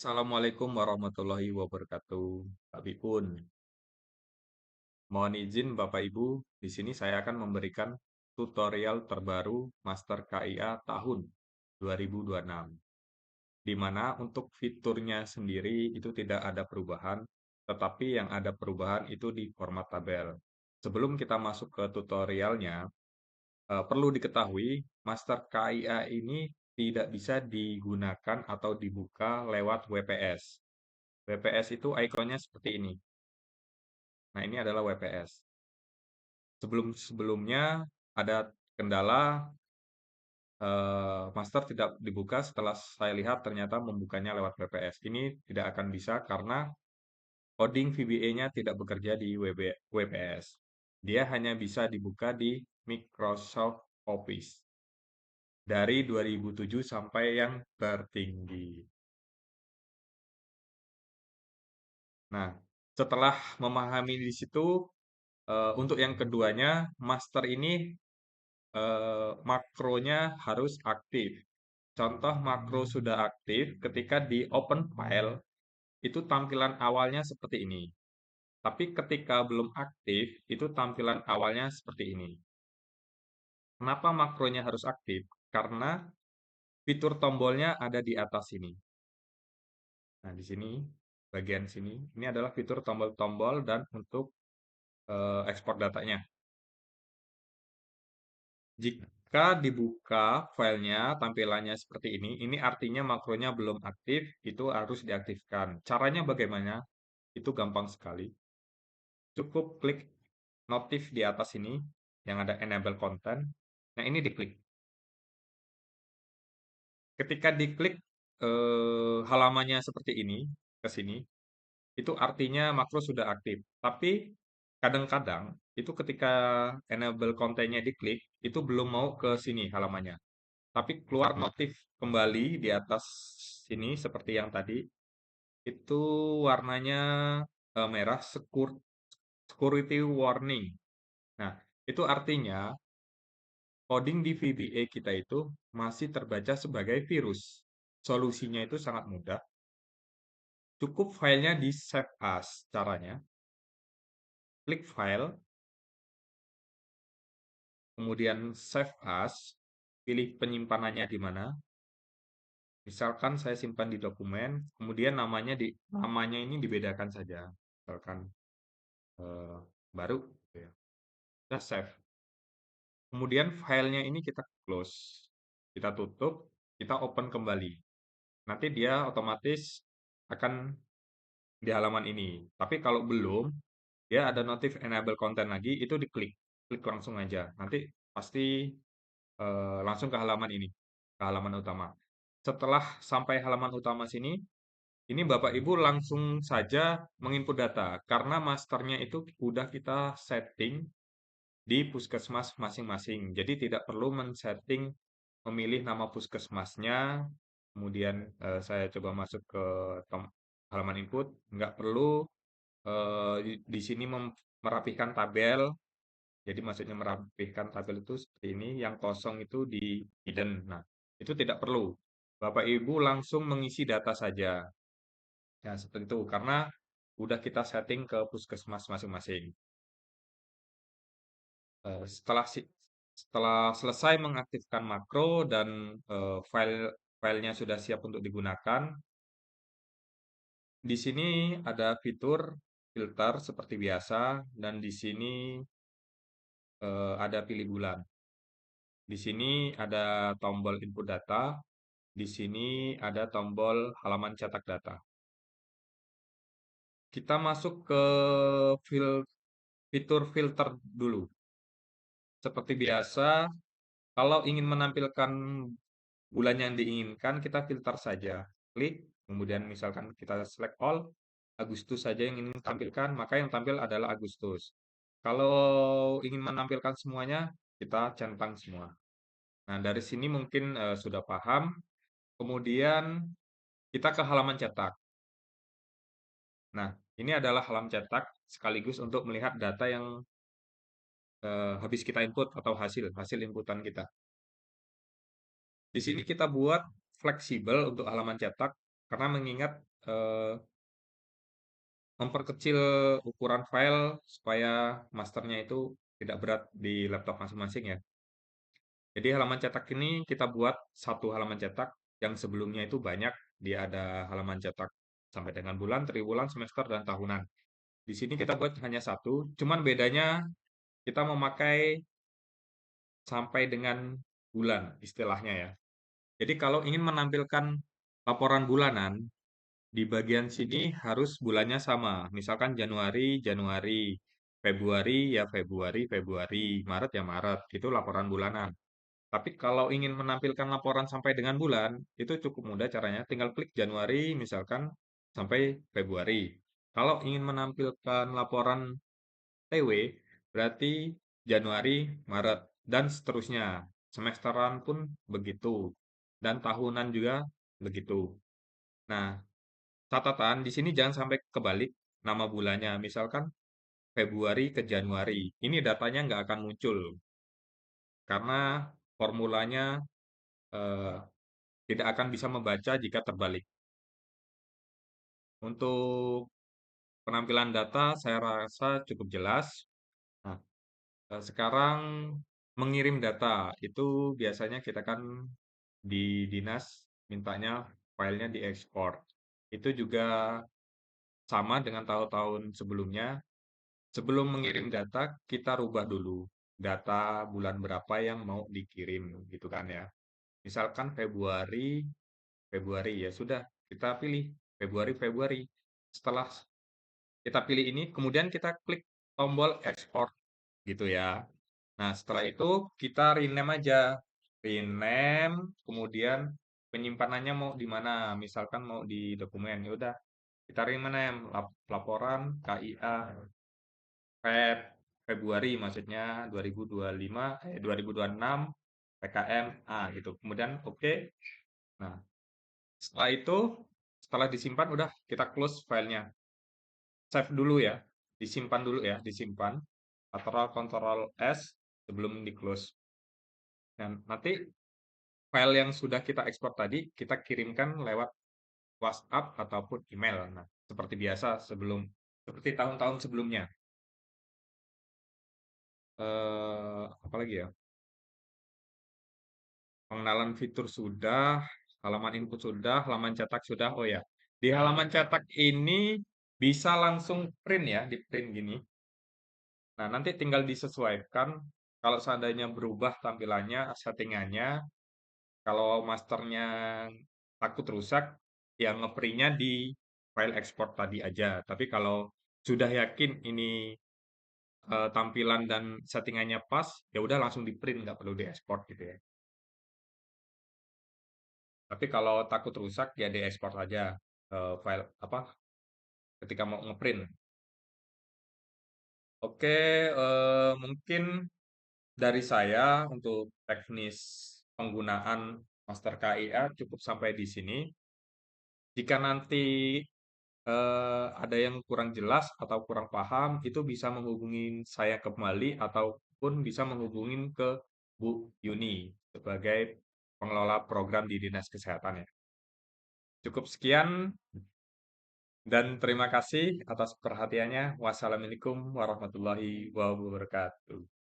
Assalamualaikum warahmatullahi wabarakatuh. Pak Bipun, mohon izin Bapak Ibu, di sini saya akan memberikan tutorial terbaru Master KIA tahun 2026, di mana untuk fiturnya sendiri itu tidak ada perubahan, tetapi yang ada perubahan itu di format tabel. Sebelum kita masuk ke tutorialnya, perlu diketahui Master KIA ini tidak bisa digunakan atau dibuka lewat WPS. WPS itu ikonnya seperti ini. Nah, ini adalah WPS. Sebelumnya ada kendala, master tidak dibuka setelah saya lihat ternyata membukanya lewat WPS. Ini tidak akan bisa karena coding VBA-nya tidak bekerja di WPS. Dia hanya bisa dibuka di Microsoft Office dari 2007 sampai yang tertinggi. Nah, setelah memahami di situ, untuk yang keduanya, master ini makronya harus aktif. Contoh makro sudah aktif ketika di open file, itu tampilan awalnya seperti ini. Tapi ketika belum aktif, itu tampilan awalnya seperti ini. Kenapa makronya harus aktif? Karena fitur tombolnya ada di atas sini. Nah, di sini, bagian sini, ini adalah fitur tombol-tombol dan untuk ekspor datanya. Jika dibuka filenya, tampilannya seperti ini artinya makronya belum aktif, itu harus diaktifkan. Caranya bagaimana? Itu gampang sekali. Cukup klik notif di atas ini, yang ada enable content. Nah, ini diklik. Ketika diklik halamannya seperti ini, ke sini, itu artinya makro sudah aktif. Tapi kadang-kadang itu ketika enable content-nya diklik, itu belum mau ke sini halamannya. Tapi keluar notif kembali di atas sini seperti yang tadi, itu warnanya merah security warning. Nah, itu artinya coding di VBA kita itu masih terbaca sebagai virus. Solusinya itu sangat mudah. Cukup filenya di save as. Caranya, klik file, kemudian save as, pilih penyimpanannya di mana. Misalkan saya simpan di dokumen, kemudian namanya ini dibedakan saja. Misalkan eh, baru, gitu ya. Kita save. Kemudian filenya ini kita close, kita tutup, kita open kembali. Nanti dia otomatis akan di halaman ini. Tapi kalau belum, dia ada notif enable content lagi, itu diklik, klik langsung aja. Nanti pasti langsung ke halaman ini, ke halaman utama. Setelah sampai halaman utama sini, ini Bapak Ibu langsung saja menginput data karena masternya itu udah kita setting di puskesmas masing-masing. Jadi tidak perlu men-setting memilih nama puskesmasnya, kemudian saya coba masuk ke halaman input, nggak perlu di sini merapihkan tabel. Jadi maksudnya merapihkan tabel itu seperti ini, yang kosong itu di hidden. Nah, itu tidak perlu. Bapak Ibu langsung mengisi data saja. Ya, seperti itu. Karena udah kita setting ke puskesmas masing-masing. Setelah selesai mengaktifkan makro dan filenya sudah siap untuk digunakan, di sini ada fitur filter seperti biasa dan di sini ada pilih bulan. Di sini ada tombol input data, di sini ada tombol halaman cetak data. Kita masuk ke fitur filter dulu. Seperti biasa, kalau ingin menampilkan bulan yang diinginkan, kita filter saja. Klik, kemudian misalkan kita select all, Agustus saja yang ingin tampilkan, maka yang tampil adalah Agustus. Kalau ingin menampilkan semuanya, kita centang semua. Nah, dari sini mungkin sudah paham. Kemudian kita ke halaman cetak. Nah, ini adalah halaman cetak sekaligus untuk melihat data yang habis kita input atau hasil inputan kita. Di sini kita buat fleksibel untuk halaman cetak karena mengingat eh, memperkecil ukuran file supaya masternya itu tidak berat di laptop masing-masing ya. Jadi halaman cetak ini kita buat satu halaman cetak yang sebelumnya itu banyak. Dia ada halaman cetak sampai dengan bulan, triwulan, semester, dan tahunan. Di sini kita buat hanya satu, cuman bedanya kita memakai sampai dengan bulan istilahnya ya. Jadi kalau ingin menampilkan laporan bulanan, di bagian sini harus bulannya sama. Misalkan Januari, Januari, Februari, ya Februari, Februari, Maret, ya Maret. Itu laporan bulanan. Tapi kalau ingin menampilkan laporan sampai dengan bulan, itu cukup mudah caranya. Tinggal klik Januari, misalkan, sampai Februari. Kalau ingin menampilkan laporan TW, berarti Januari, Maret, dan seterusnya. Semesteran pun begitu. Dan tahunan juga begitu. Nah, catatan di sini jangan sampai kebalik nama bulannya. Misalkan Februari ke Januari. Ini datanya nggak akan muncul karena formulanya eh, tidak akan bisa membaca jika terbalik. Untuk penampilan data saya rasa cukup jelas. Nah, sekarang mengirim data itu biasanya kita kan di dinas mintanya filenya diekspor. Itu juga sama dengan tahun-tahun sebelumnya. Sebelum mengirim data, kita rubah dulu data bulan berapa yang mau dikirim gitu kan ya. Misalkan Februari, Februari ya sudah kita pilih Februari, Februari. Setelah kita pilih ini, kemudian kita klik tombol ekspor gitu ya. Nah, setelah itu kita rename aja. Rename, kemudian penyimpanannya mau di mana? Misalkan mau di dokumen, ya udah kita rename laporan KIA Februari maksudnya 2025 2026 PKM A gitu. Kemudian oke. Nah, setelah itu setelah disimpan udah kita close filenya. Save dulu ya. Disimpan dulu ya, disimpan. Ctrl S sebelum di close. Dan nanti file yang sudah kita ekspor tadi kita kirimkan lewat WhatsApp ataupun email. Nah, seperti biasa seperti tahun-tahun sebelumnya. Apa lagi ya? Pengenalan fitur sudah, halaman input sudah, halaman cetak sudah. Oh ya, di halaman cetak ini bisa langsung print ya, di print gini. Nah, nanti tinggal disesuaikan kalau seandainya berubah tampilannya, settingannya. Kalau masternya takut rusak, ya ngeprintnya di file ekspor tadi aja. Tapi kalau sudah yakin ini tampilan dan settingannya pas, ya udah langsung di print, nggak perlu diekspor gitu ya. Tapi kalau takut rusak ya diekspor aja file apa ketika mau ngeprint. Oke, mungkin dari saya untuk teknis penggunaan Master KIA cukup sampai di sini. Jika nanti ada yang kurang jelas atau kurang paham, itu bisa menghubungi saya kembali ataupun bisa menghubungin ke Bu Yuni sebagai pengelola program di Dinas Kesehatan ya. Cukup sekian dan terima kasih atas perhatiannya. Wassalamualaikum warahmatullahi wabarakatuh.